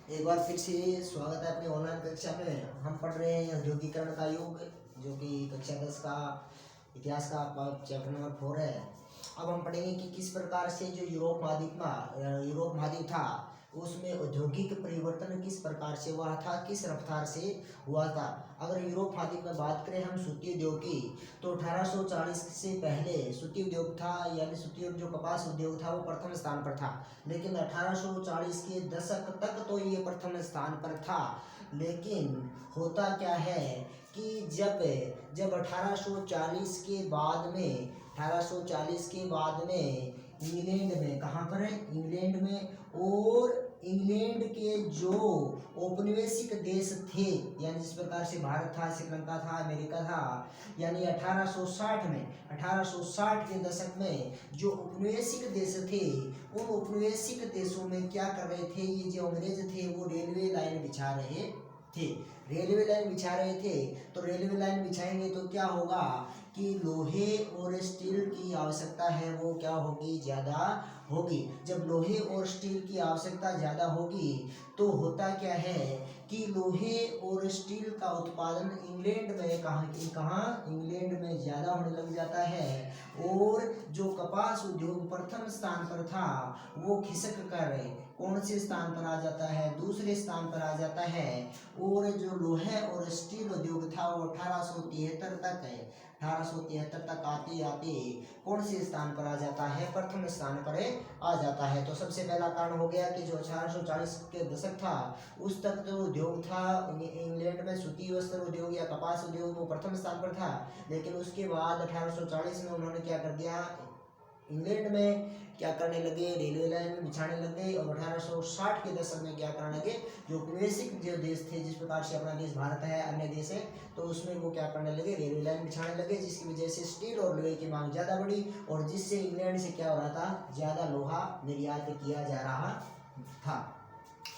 एक बार फिर से स्वागत है अपनी ऑनलाइन कक्षा में। हम पढ़ रहे हैं औद्योगिकरण का युग, जो कि कक्षा 10 का इतिहास का चैप्टर नंबर 4 है। अब हम पढ़ेंगे कि किस प्रकार से जो यूरोप महाद्वीप था उसमें औद्योगिक परिवर्तन किस प्रकार से हुआ था, किस रफ्तार से हुआ था। अगर यूरोप महाद्वीप में बात करें हम सूती उद्योग की, तो 1840 से पहले सूती उद्योग था, यानी सूती जो कपास उद्योग था वो प्रथम स्थान पर था। लेकिन 1840 के दशक तक तो ये प्रथम स्थान पर था। लेकिन होता क्या है कि जब 1840 के बाद में 1840 के बाद में इंग्लैंड में, कहाँ पर है, इंग्लैंड में, और इंग्लैंड के जो औपनिवेशिक देश थे, यानी जिस प्रकार से भारत था, श्रीलंका था, अमेरिका था, यानी 1860 के दशक में जो उपनिवेशिक देश थे, उन उपनिवेशिक देशों में क्या कर रहे थे, ये जो अंग्रेज थे वो रेलवे लाइन बिछा रहे थे। रेलवे लाइन बिछा रहे थे, तो रेलवे लाइन बिछाएंगे तो क्या होगा कि लोहे और स्टील की आवश्यकता है वो क्या होगी, ज़्यादा होगी। जब लोहे और स्टील की आवश्यकता ज़्यादा होगी तो होता क्या है कि लोहे और स्टील का उत्पादन इंग्लैंड में कहाँ इंग्लैंड में ज़्यादा होने लग जाता है, और जो कपास उद्योग प्रथम स्थान पर था वो खिसक कर कौन से स्थान पर आ जाता है, दूसरे स्थान पर आ जाता है। और जो लोहे और स्टील उद्योग था वो 1873 तक आते आते कौन से स्थान पर आ जाता है, प्रथम स्थान पर आ जाता है। तो सबसे पहला कारण हो गया कि जो 1840 के दशक था उस तक जो उद्योग था इंग्लैंड में सूती वस्त्र उद्योग या कपास उद्योग वो प्रथम स्थान पर था। लेकिन उसके बाद 1840 में उन्होंने क्या कर दिया, इंग्लैंड में क्या करने लगे, रेलवे लाइन बिछाने लगे। और 1860 के दशक में क्या करने लगे, जो उपनिवेशिक जो देश थे, जिस प्रकार से अपना देश भारत है, अन्य देश है, तो उसमें वो क्या करने लगे, रेलवे लाइन बिछाने लगे, जिसकी वजह से स्टील और लोहे की मांग ज़्यादा बढ़ी, और जिससे इंग्लैंड से क्या हो रहा था, ज़्यादा लोहा निर्यात किया जा रहा था।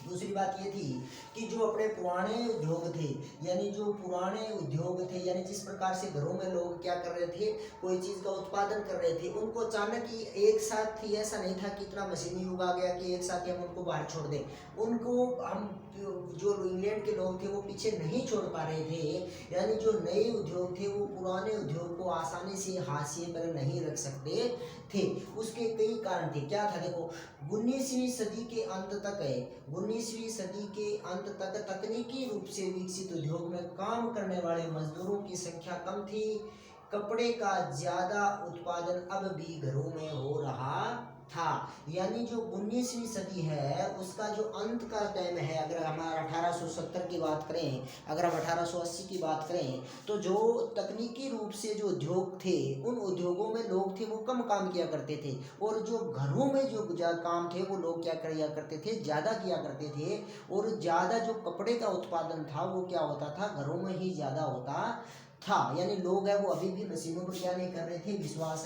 दूसरी बात ये थी कि जो अपने पुराने उद्योग थे, यानी जो पुराने उद्योग थे, यानी जिस प्रकार से घरों में लोग क्या कर रहे थे, कोई चीज़ का उत्पादन कर रहे थे, उनको अचानक ही एक साथ ही, ऐसा नहीं था कि इतना मशीनी युग आ गया कि एक साथ ही हम उनको बाहर छोड़ दें। उनको हम जो इंग्लैंड के लोग थे वो पीछे नहीं छोड़ पा रहे थे, यानी जो नए उद्योग थे वो पुराने उद्योग को आसानी से हाशिए पर नहीं रख सकते थे। उसके कई कारण थे। क्या था, देखो, 19वीं सदी के अंत तक 19वीं सदी के अंत तक तकनीकी रूप से विकसित उद्योग में काम करने वाले मजदूरों की संख्या कम थी। कपड़े का ज्यादा उत्पादन अब भी घरों में हो रहा था। यानी जो 19वीं सदी है उसका जो अंत का टाइम है, अगर हम 1870 की बात करें, अगर हम 1880 की बात करें, तो जो तकनीकी रूप से जो उद्योग थे उन उद्योगों में लोग थे वो कम काम किया करते थे, और जो घरों में जो काम थे वो लोग क्या किया करते थे, ज़्यादा किया करते थे। और ज़्यादा जो कपड़े का उत्पादन था वो क्या होता था, घरों में ही ज़्यादा होता था। यानी लोग है वो अभी भी मशीनों पर क्या नहीं कर रहे थे, विश्वास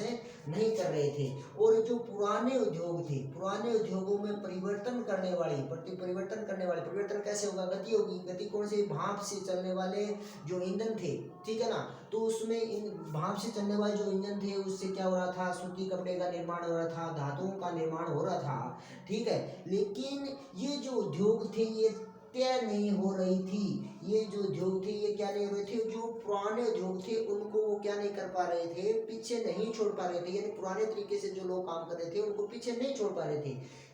नहीं कर रहे थे। और जो पुराने उद्योग थे, पुराने उद्योगों में परिवर्तन करने वाले परिवर्तन कैसे होगा, गति होगी। गति कौन से, भाप से चलने वाले जो ईंधन थे, ठीक है ना, तो उसमें इन भाप से चलने वाले जो इंजन थे उससे क्या हो रहा था, सूती कपड़े का निर्माण हो रहा था, धातुओं का निर्माण हो रहा था, ठीक है। लेकिन ये जो उद्योग थे ये तय नहीं हो रही थी, ये जो उद्योग थे ये क्या नहीं हो रहे थे, जो पुराने उद्योग थे उनको वो क्या नहीं कर पा रहे थे, पीछे नहीं छोड़ पा रहे थे। यानी पुराने तरीके से जो लोग काम कर रहे थे उनको पीछे नहीं छोड़ पा रहे थे।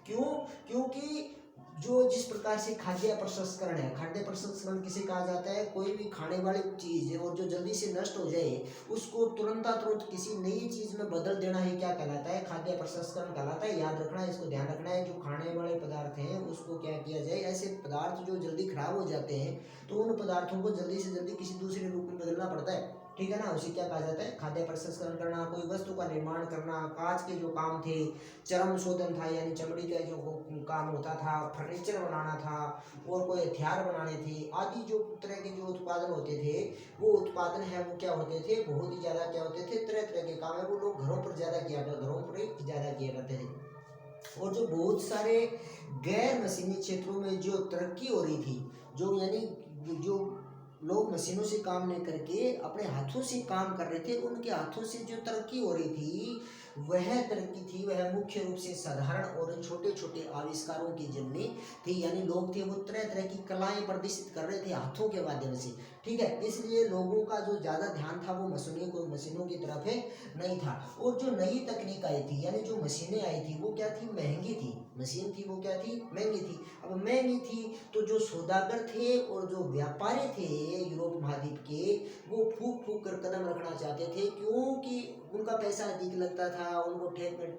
क्यों, क्योंकि जो जिस प्रकार से खाद्य प्रसंस्करण है, खाद्य प्रसंस्करण किसे कहा जाता है, कोई भी खाने वाली चीज है और जो जल्दी से नष्ट हो जाए उसको तुरंत किसी नई चीज में बदल देना ही क्या कहलाता है, खाद्य प्रसंस्करण कहलाता है। याद रखना है, इसको ध्यान रखना है, जो खाने वाले पदार्थ हैं उसको क्या किया जाए, ऐसे पदार्थ जो जल्दी खराब हो जाते हैं तो उन पदार्थों को जल्दी से जल्दी किसी दूसरे रूप में बदलना पड़ता है, ठीक है ना, उसे क्या कहा जाता है, खाद्य प्रसंस्करण करना। कोई वस्तु का निर्माण करना, कांच के जो काम थे, चर्म शोधन था, यानी चमड़ी का जो काम होता था, फर्नीचर बनाना था, और कोई हथियार बनाने थे, आदि जो तरह के जो उत्पादन होते थे वो उत्पादन है वो क्या होते थे, बहुत ही ज़्यादा क्या होते थे, तरह तरह के काम है वो लोग घरों पर ज़्यादा किया करते थे। और जो बहुत सारे गैर मशीनी क्षेत्रों में जो तरक्की हो रही थी, जो यानी जो लोग मशीनों से काम नहीं करके अपने हाथों से काम कर रहे थे, उनके हाथों से जो तरक्की हो रही थी वह तरक्की थी वह मुख्य रूप से साधारण और छोटे छोटे आविष्कारों की जननी थी। यानी लोग थे वो तरह तरह की कलाएं प्रदर्शित कर रहे थे हाथों के माध्यम से, ठीक है। इसलिए लोगों का जो ज़्यादा ध्यान था वो मशीनों की तरफ है नहीं था। और जो नई तकनीक आई थी यानी जो मशीनें आई थी वो क्या थी, महंगी थी। मशीन थी वो क्या थी, महंगी थी। अब महंगी थी तो जो सौदागर थे और जो व्यापारी थे यूरोप महाद्वीप के, वो फूक फूक कर कदम रखना चाहते थे, क्योंकि उनका पैसा अधिक लगता था, उनको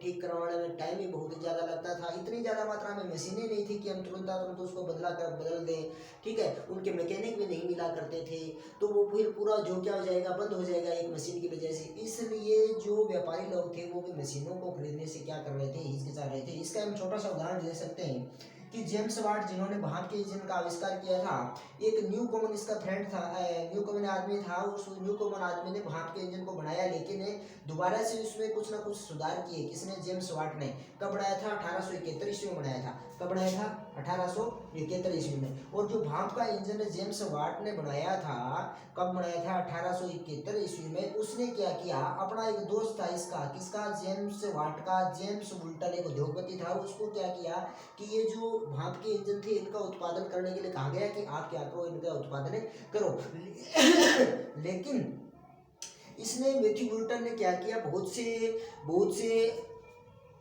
ठीक करवाने में टाइम ही बहुत ज़्यादा लगता था। इतनी ज़्यादा मात्रा में मशीनें नहीं थी कि हम तुरंत उसको बदल दें, ठीक है। उनके मैकेनिक भी नहीं मिला करते थे, तो वो फिर पूरा जो क्या हो जाएगा, बंद हो जाएगा एक मशीन की वजह से। इसलिए जो व्यापारी लोग थे वो भी मशीनों को खरीदने से क्या कर रहे थे, हिचकिचा रहे थे। इसका हम छोटा सा उदाहरण दे सकते हैं कि जेम्स वाट जिन्होंने भाप के इंजन का आविष्कार किया था, एक न्यू कॉमन इसका फ्रेंड था, न्यू कॉमन आदमी था। उस न्यू कॉमन आदमी ने भाप के इंजन को बनाया, लेकिन दोबारा से उसमें कुछ ना कुछ सुधार किए। किसने, जेम्स वाट ने। कब बनाया था, 1871 ईस्वी में बनाया था। कब बनाया था, 1871 ईस्वी में। और जो भाप का इंजन जेम्स वाट ने बनाया था, कब बनाया था, 1871 ईस्वी में। उसने क्या किया, अपना एक दोस्त था इसका, किसका, जेम्स वाट का, जेम्स वुल्टन एक उद्योगपति था। उसको क्या किया कि ये जो भाप के इंजन थे इनका उत्पादन करने के लिए कहा गया कि आप क्या करो, इनका उत्पादन करो। लेकिन इसने, मैथ्यू वुल्टन ने क्या किया, बहुत से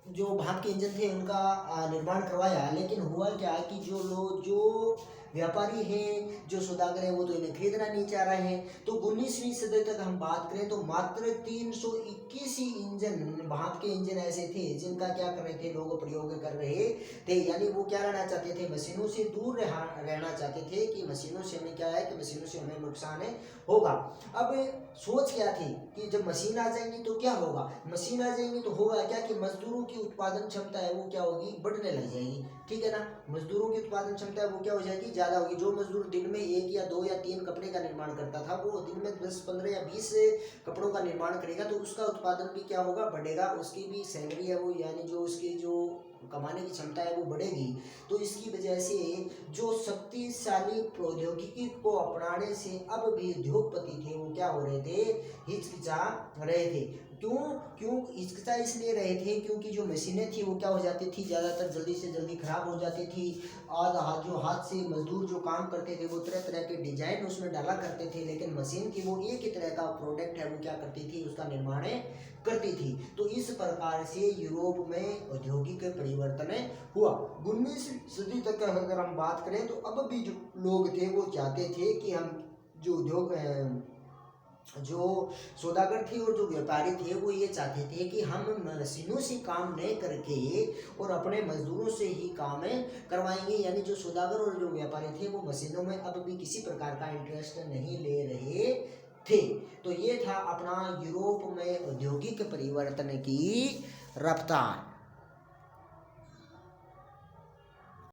जो भाप के इंजन थे उनका निर्माण करवाया। लेकिन हुआ क्या कि जो व्यापारी हैं, जो सौदागर हैं, वो तो इन्हें खरीदना नहीं चाह रहे हैं। तो 19वीं सदी तक हम बात करें तो मात्र 321 ही इंजन, भाप के इंजन ऐसे थे जिनका क्या कर रहे थे, लोग प्रयोग कर रहे थे। यानी वो क्या रहना चाहते थे, मशीनों से दूर रहना चाहते थे कि मशीनों से हमें क्या है कि मशीनों से हमें नुकसान होगा। अब सोच क्या थी कि जब मशीन आ जाएंगी तो क्या होगा, मशीन आ जाएंगी तो होगा क्या कि मजदूरों की उत्पादन क्षमता है वो क्या होगी, बढ़ने लग जाएगी, ठीक है ना। मजदूरों की उत्पादन क्षमता है वो क्या हो जाएगी, ज़्यादा होगी। जो मजदूर दिन में 1 या 2 या 3 कपड़े का निर्माण करता था, वो दिन में 10, 15 या 20 कपड़ों का निर्माण करेगा, तो उसका उत्पादन भी क्या होगा, बढ़ेगा। उसकी भी सैलरी है वो, यानी जो उसकी जो कमाने की क्षमता है वो बढ़ेगी। तो इसकी वजह से जो शक्तिशाली प्रौद्योगिकी को अपनाने से अब भी उद्योगपति थे वो क्या हो रहे थे, हिचकिचा रहे थे। क्यों हिचकिचा इसलिए रहे थे क्योंकि जो मशीनें थी वो क्या हो जाती थी, ज़्यादातर जल्दी से जल्दी खराब हो जाती थी। और जो हाथ से मजदूर जो काम करते थे वो तरह तरह के डिजाइन उसमें डाला करते थे, लेकिन मशीन की वो एक ही तरह का प्रोडक्ट है वो क्या करती थी, उसका निर्माण करती थी। तो इस प्रकार से यूरोप में औद्योगिक परिवर्तन हुआ। 19वीं सदी तक अगर हम बात करें तो अब भी जो लोग थे वो चाहते थे कि हम जो सौदागर थे और जो व्यापारी थे वो ये चाहते थे कि हम मशीनों से काम नहीं करके और अपने मजदूरों से ही काम करवाएंगे। यानी जो सौदागर और जो व्यापारी थे वो मशीनों में अब भी किसी प्रकार का इंटरेस्ट नहीं ले रहे थे। तो ये था अपना यूरोप में औद्योगिक परिवर्तन की रफ्तार।